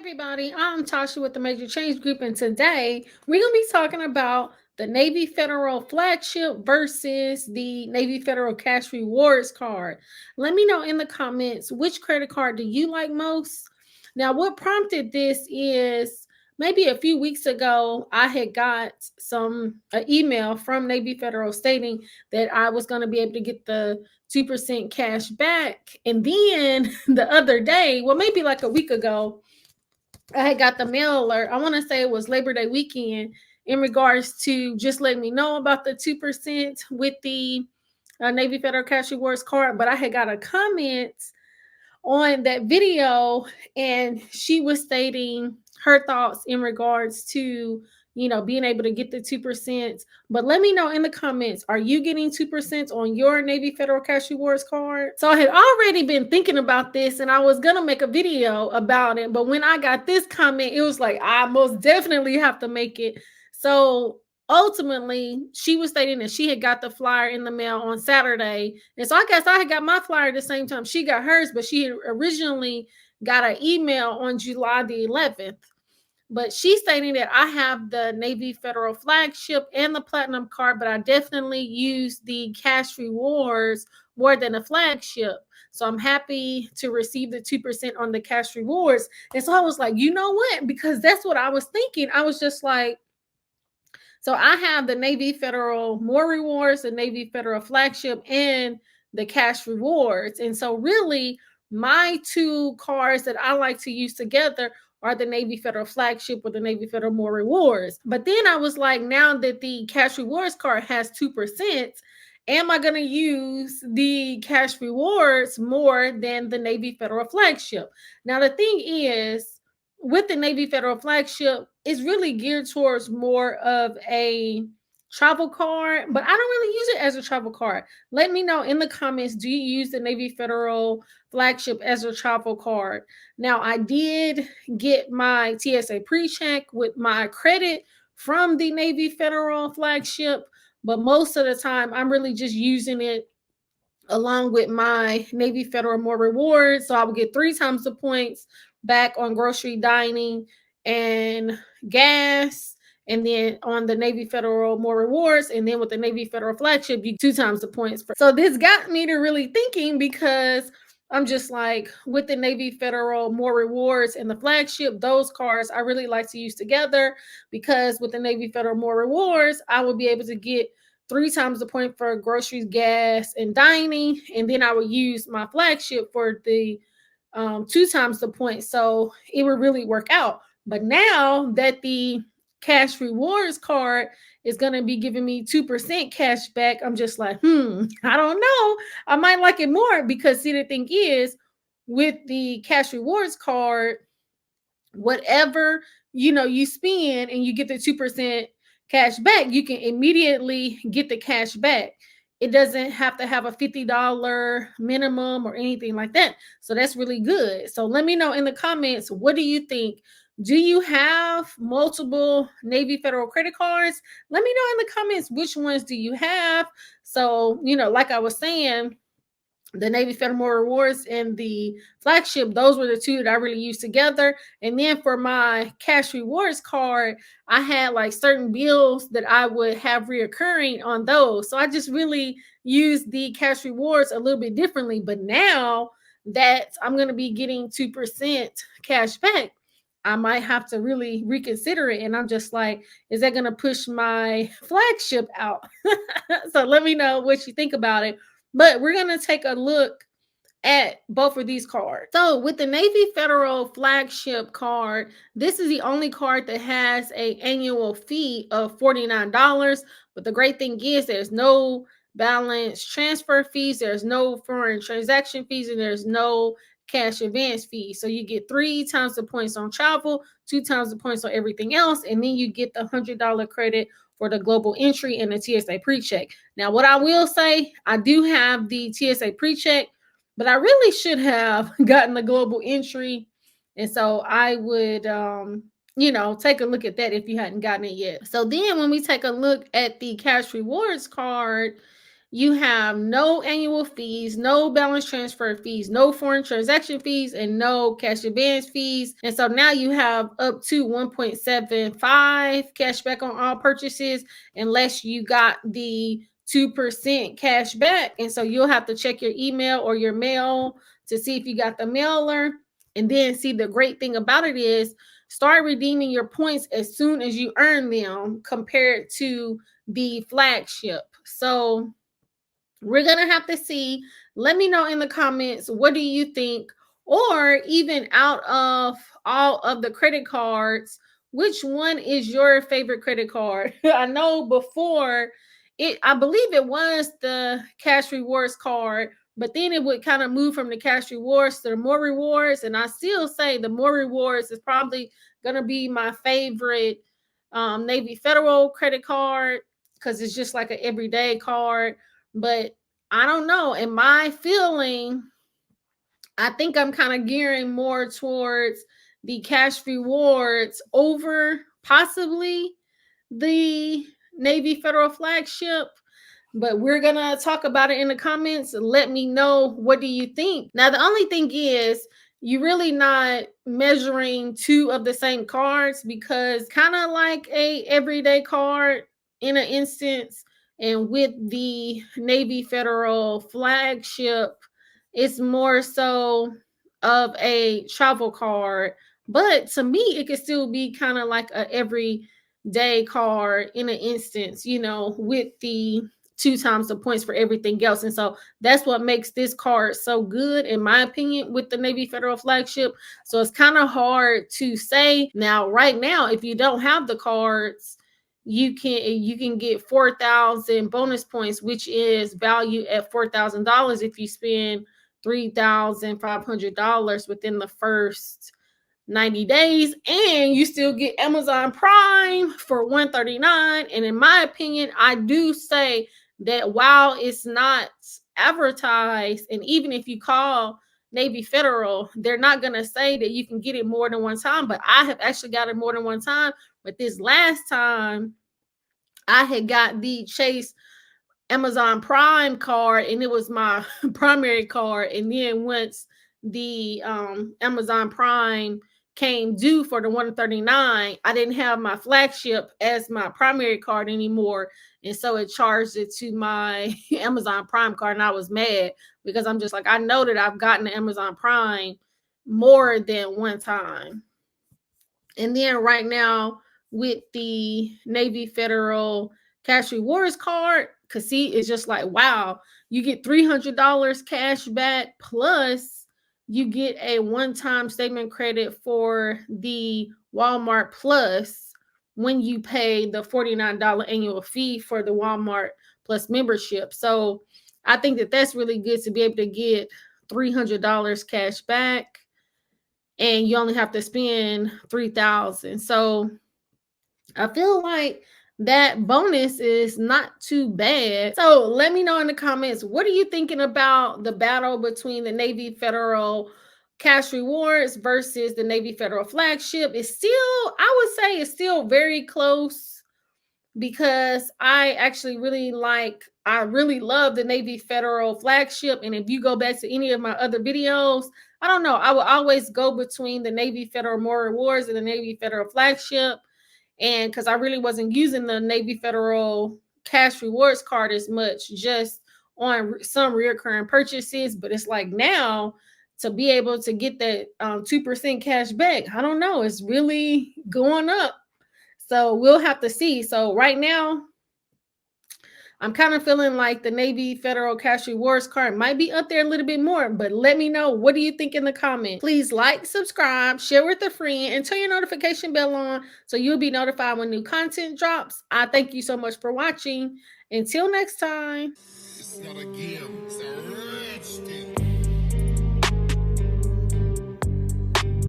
Everybody, I'm Tasha with the Major Change Group, and today we're going to be talking about the Navy Federal Flagship versus the Navy Federal Cash Rewards card. Let me know in the comments which credit card do you like most. Now, what prompted this is maybe a few weeks ago, I had got an email from Navy Federal stating that I was going to be able to get the 2% cash back. And then the other day, well, maybe like a week ago, I had got the mail alert. I want to say it was Labor Day weekend in regards to just letting me know about the 2% with the Navy Federal Cash Rewards card. But I had got a comment on that video, and she was stating her thoughts in regards to being able to get the 2%. But let me know in the comments, are you getting 2% on your Navy Federal Cash Rewards card? So I had already been thinking about this, and I was gonna make a video about it, but when I got this comment, it was like I most definitely have to make it. So ultimately, she was stating that she had got the flyer in the mail on Saturday. And so I guess I had got my flyer at the same time she got hers, but she had originally got an email on July the 11th. But she's stating that I have the Navy Federal Flagship and the Platinum card, but I definitely use the cash rewards more than the Flagship. So I'm happy to receive the 2% on the cash rewards. And so I was like, you know what? Because that's what I was thinking. I was just like, so I have the Navy Federal More Rewards, the Navy Federal Flagship, and the cash rewards. And so really, my two cards that I like to use together are the Navy Federal Flagship or the Navy Federal More Rewards. But then I was like, now that the cash rewards card has 2%, am I going to use the cash rewards more than the Navy Federal Flagship? Now, the thing is, with the Navy Federal Flagship, it's really geared towards more of a travel card, but I don't really use it as a travel card. Let me know in the comments, do you use the Navy Federal Flagship as a travel card? Now, I did get my TSA pre-check with my credit from the Navy Federal Flagship, but most of the time I'm really just using it along with my Navy Federal More Rewards. So I would get 3 times the points back on grocery dining and gas. And then on the Navy Federal More Rewards, and then with the Navy Federal Flagship, you 2 times the points. So this got me to really thinking, because I'm just like, with the Navy Federal More Rewards and the Flagship, those cards I really like to use together, because with the Navy Federal More Rewards, I would be able to get 3 times the point for groceries, gas, and dining. And then I would use my Flagship for the 2 times the point. So it would really work out. But now that the cash rewards card is going to be giving me 2% cash back, I'm just like, I don't know. I might like it more, because see, the thing is, with the cash rewards card, whatever you spend and you get the 2% cash back, you can immediately get the cash back. It doesn't have to have a $50 minimum or anything like that. So that's really good. So let me know in the comments, what do you think? Do you have multiple Navy Federal credit cards? Let me know in the comments, which ones do you have? So, like I was saying, the Navy Federal More Rewards and the Flagship, those were the two that I really used together. And then for my cash rewards card, I had like certain bills that I would have reoccurring on those. So I just really used the cash rewards a little bit differently. But now that I'm going to be getting 2% cash back, I might have to really reconsider it. And I'm just like, is that going to push my Flagship out? So let me know what you think about it. But we're going to take a look at both of these cards. So with the Navy Federal Flagship card, this is the only card that has an annual fee of $49. But the great thing is, there's no balance transfer fees, there's no foreign transaction fees, and there's no cash advance fees. So you get 3 times the points on travel, 2 times the points on everything else, and then you get the $100 credit for the global entry and the TSA pre-check. Now, what I will say, I do have the TSA pre-check, but I really should have gotten the global entry. And so I would, take a look at that if you hadn't gotten it yet. So then when we take a look at the cash rewards card, You have no annual fees, no balance transfer fees, no foreign transaction fees, and no cash advance fees. And so now you have up to 1.75 cash back on all purchases, unless you got the 2% cash back. And so you'll have to check your email or your mail to see if you got the mailer. And then see, the great thing about it is start redeeming your points as soon as you earn them compared to the flagship. So we're going to have to see. Let me know in the comments, what do you think? Or even out of all of the credit cards, which one is your favorite credit card? I know before I believe it was the cash rewards card, but then it would kind of move from the cash rewards to the more rewards. And I still say the more rewards is probably going to be my favorite Navy Federal credit card, because it's just like an everyday card. But I don't know. In my feeling, I think I'm kind of gearing more towards the cash rewards over possibly the Navy Federal Flagship. But we're gonna talk about it in the comments. Let me know, what do you think? Now, the only thing is, you really not measuring two of the same cards, because kind of like a everyday card in an instance, and with the Navy Federal Flagship, it's more so of a travel card. But to me, it could still be kind of like a everyday card in an instance, with the 2 times the points for everything else. And so that's what makes this card so good, in my opinion, with the Navy Federal Flagship. So it's kind of hard to say. Now, right now, if you don't have the cards, you can get 4,000 bonus points, which is valued at $4,000 if you spend $3,500 within the first 90 days, and you still get Amazon Prime for $139. And in my opinion, I do say that while it's not advertised, and even if you call Navy Federal, they're not going to say that you can get it more than one time. But I have actually got it more than one time. But this last time, I had got the Chase Amazon Prime card, and it was my primary card. And then once the Amazon Prime came due for the 139, I didn't have my flagship as my primary card anymore. And so it charged it to my Amazon Prime card. And I was mad, because I'm just like, I know that I've gotten the Amazon Prime more than one time. And then right now, with the Navy Federal Cash Rewards card, because see, it's just like, wow, you get $300 cash back, plus you get a one-time statement credit for the Walmart Plus when you pay the $49 annual fee for the Walmart Plus membership. So I think that that's really good, to be able to get $300 cash back, and you only have to spend 3,000. So I feel like that bonus is not too bad. So let me know in the comments, what are you thinking about the battle between the Navy Federal Cash Rewards versus the Navy Federal Flagship? It's still, I would say it's still very close, because I really love the Navy Federal Flagship. And if you go back to any of my other videos, I don't know, I will always go between the Navy Federal More Rewards and the Navy Federal Flagship. And because I really wasn't using the Navy Federal Cash Rewards card as much, just on some recurring purchases. But it's like, now, to be able to get that 2% cash back, I don't know, it's really going up. So we'll have to see. So right now, I'm kind of feeling like the Navy Federal Cash Rewards card might be up there a little bit more. But let me know, what do you think in the comments? Please like, subscribe, share with a friend, and turn your notification bell on so you'll be notified when new content drops. I thank you so much for watching. Until next time. It's not a game, it's a rich thing.